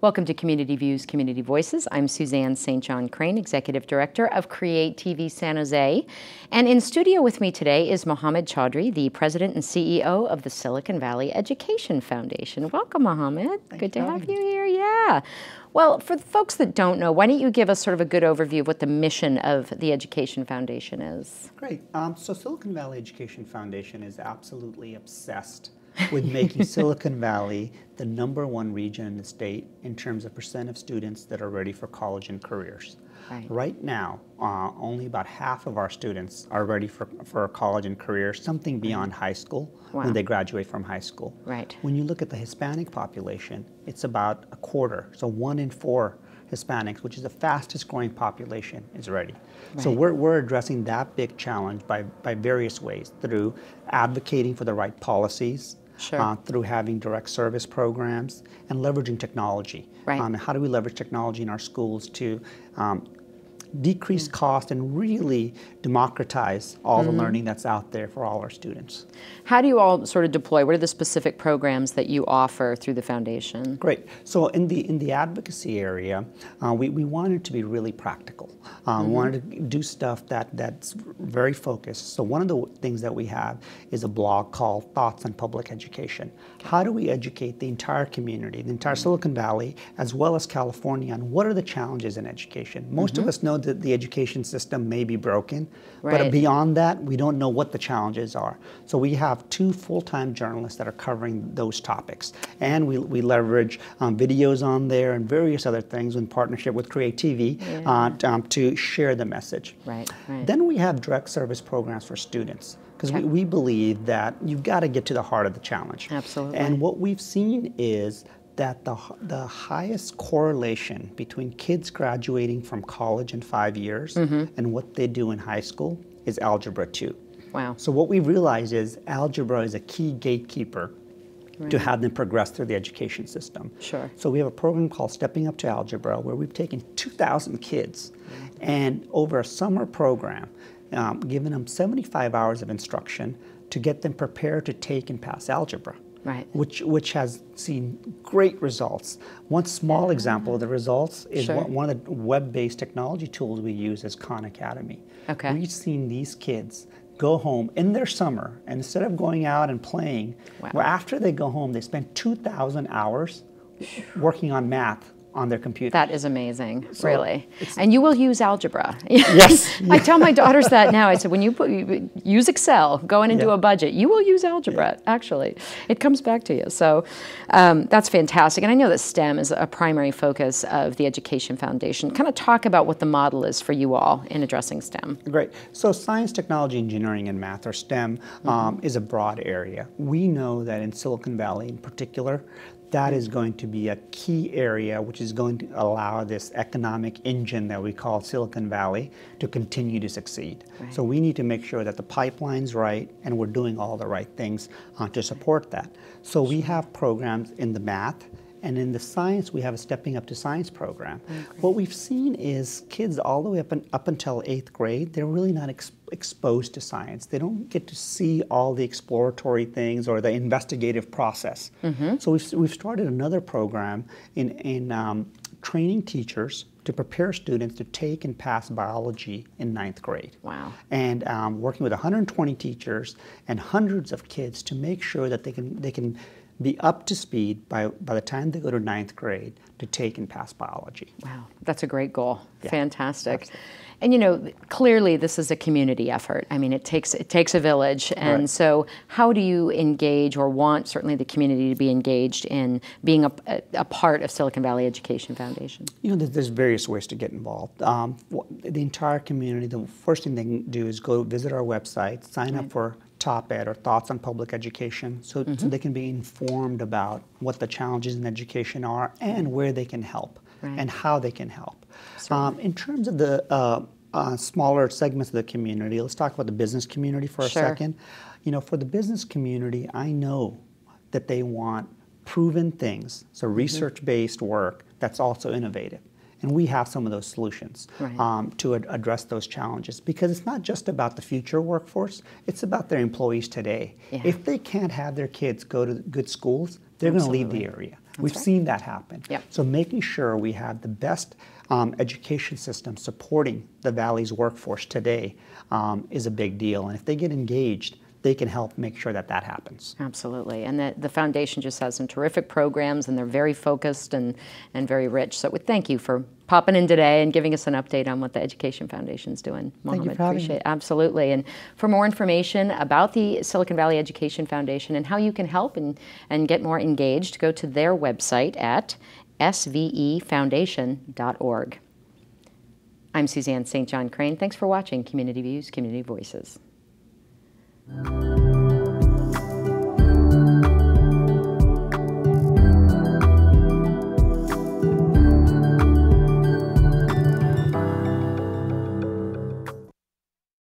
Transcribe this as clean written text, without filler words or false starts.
Welcome to Community Views, Community Voices. I'm Suzanne St. John Crane, Executive Director of Create TV San Jose. And in studio with me today is Muhammed Chaudhry, the President and CEO of the Silicon Valley Education Foundation. Welcome, Muhammed. Good to have you here. Yeah. Well, for the folks that don't know, why don't you give us sort of a good overview of what the mission of the Education Foundation is? Great. So Silicon Valley Education Foundation is absolutely obsessed with making Silicon Valley the #1 region in the state in terms of percent of students that are ready for college and careers. Right now, only about half of our students are ready for college and career, something beyond high school when they graduate from high school. When you look at the Hispanic population, it's about a quarter, so 1 in 4 Hispanics, which is the fastest growing population, is ready. So we're addressing that big challenge by various ways, through advocating for the right policies, through having direct service programs, and leveraging technology. How do we leverage technology in our schools to decrease cost and really democratize all the learning that's out there for all our students? How do you all sort of deploy? What are the specific programs that you offer through the foundation? Great. So in the advocacy area, we wanted to be really practical. We wanted to do stuff that's very focused. So one of the things that we have is a blog called Thoughts on Public Education. How do we educate the entire community, the entire Silicon Valley, as well as California, on what are the challenges in education? Most of us know that the education system may be broken, but beyond that, we don't know what the challenges are. So we have 2 full-time journalists that are covering those topics. And we leverage videos on there and various other things in partnership with Create TV to share the message. Then we have direct service programs for students, because we believe that you've got to get to the heart of the challenge. Absolutely. And what we've seen is that the highest correlation between kids graduating from college in 5 years and what they do in high school is Algebra 2. Wow. So what we realized is algebra is a key gatekeeper to have them progress through the education system. So we have a program called Stepping Up to Algebra, where we've taken 2,000 kids and over a summer program, given them 75 hours of instruction to get them prepared to take and pass algebra. Which has seen great results. One small example of the results is one of the web-based technology tools we use is Khan Academy. We've seen these kids go home in their summer, and instead of going out and playing, well, after they go home, they spend 2,000 hours working on math on their computer. That is amazing, really. And you will use algebra. Yes. I tell my daughters that now. I said, when you use Excel, go in and do a budget, you will use algebra, actually. It comes back to you. So that's fantastic. And I know that STEM is a primary focus of the Education Foundation. Kind of talk about what the model is for you all in addressing STEM. Great. So science, technology, engineering, and math, or STEM, is a broad area. We know that in Silicon Valley in particular, that is going to be a key area which is going to allow this economic engine that we call Silicon Valley to continue to succeed. So we need to make sure that the pipeline's right and we're doing all the right things to support that. So we have programs in the math, and in the science, we have a Stepping Up to Science program. What we've seen is kids all the way up until 8th grade, they're really not exposed to science. They don't get to see all the exploratory things or the investigative process. So we've started another program in training teachers to prepare students to take and pass biology in 9th grade. And working with 120 teachers and hundreds of kids to make sure that they can be up to speed by the time they go to 9th grade to take and pass biology. Wow, that's a great goal. Fantastic. Absolutely. And you know, clearly this is a community effort. I mean, it takes a village. And so how do you engage, or want certainly the community to be engaged in being a part of Silicon Valley Education Foundation? You know, there's various ways to get involved. The entire community, the first thing they can do is go visit our website, sign up for Top Ed, or Thoughts on Public Education, so they can be informed about what the challenges in education are and where they can help and how they can help. In terms of the smaller segments of the community, let's talk about the business community for a second. You know, for the business community, I know that they want proven things, so research-based work that's also innovative. And we have some of those solutions to address those challenges, because it's not just about the future workforce, it's about their employees today. If they can't have their kids go to good schools, they're going to leave the area. We've seen that happen. Yep. So making sure we have the best education system supporting the Valley's workforce today is a big deal. And if they get engaged, they can help make sure that that happens. Absolutely. And the foundation just has some terrific programs, and they're very focused and very rich. So we thank you for popping in today and giving us an update on what the Education Foundation's doing. Muhammed, Thank you for having appreciate me. it. Absolutely. And for more information about the Silicon Valley Education Foundation and how you can help and get more engaged, go to their website at svefoundation.org. I'm Suzanne St. John Crane. Thanks for watching Community Views, Community Voices.